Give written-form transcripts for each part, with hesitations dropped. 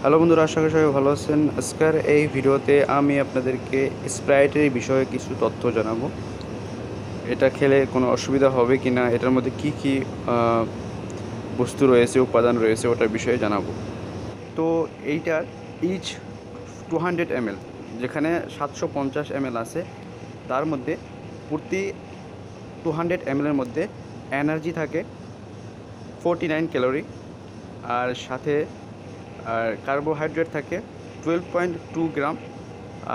Hello বন্ধুরা, আশা করি সবাই ভালো আছেন। আজকের এই ভিডিওতে আমি আপনাদেরকে স্প্রাইটের বিষয়ে কিছু তথ্য জানাবো। এটা খেলে কোনো অসুবিধা হবে কি না, এটার মধ্যে কি কি বস্তু রয়েছে, উপাদান রয়েছে, ওটার বিষয়ে জানাবো। তো এইটার ইচ 200 ml, যেখানে 750 ml আছে, তার মধ্যে প্রতি 200 ml এর মধ্যে এনার্জি থাকে 49 ক্যালোরি, আর সাথে কার্বোহাইড্রেট থাকে 12.2 গ্রাম,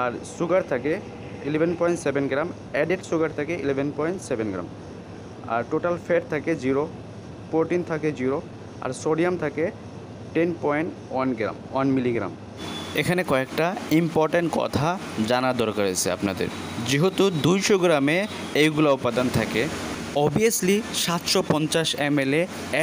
আর সুগার থাকে 11.7 গ্রাম, অ্যাডেড সুগার থাকে 11.7 গ্রাম, আর টোটাল ফ্যাট থাকে 0, প্রোটিন থাকে 0, আর সোডিয়াম থাকে 10.1 গ্রাম, 1 মিলিগ্রাম। এখানে কয়েকটা ইম্পর্ট্যান্ট কথা জানা দরকার আছে আপনাদের। যেহেতু 200 গ্রামে এইগুলো উপাদান থাকে, অবভিয়াসলি 750 ml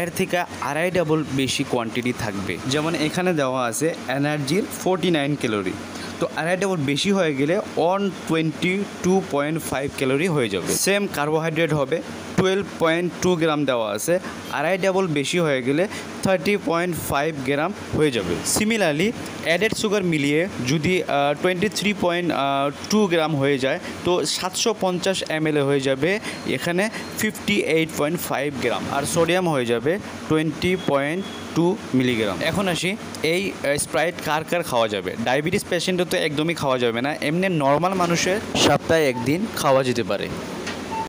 এর থেকে আড়াই ডাবল বেশি কোয়ান্টিটি থাকবে। যেমন এখানে দেওয়া আছে এনার্জির 49 ক্যালোরি, তো আড়াই ডাবল বেশি হয়ে গেলে 122.5 ক্যালোরি হয়ে যাবে। সেম কার্বোহাইড্রেট হবে 12.2 গ্রাম দেওয়া আছে, আড়াই ডাবল বেশি হয়ে গেলে 30.5 গ্রাম হয়ে যাবে। সিমিলারলি অ্যাডেড সুগার মিলিয়ে যদি 23.2 গ্রাম হয়ে যায়, তো 750 ml হয়ে যাবে এখানে 58.5 গ্রাম, আর সোডিয়াম হয়ে যাবে 20.2 মিলিগ্রাম। এখন আসি, এই স্প্রাইট কার কার খাওয়া যাবে। ডায়াবেটিস পেশেন্টও তো একদমই খাওয়া যাবে না, এমনি নর্মাল মানুষের সপ্তাহে একদিন খাওয়া যেতে পারে।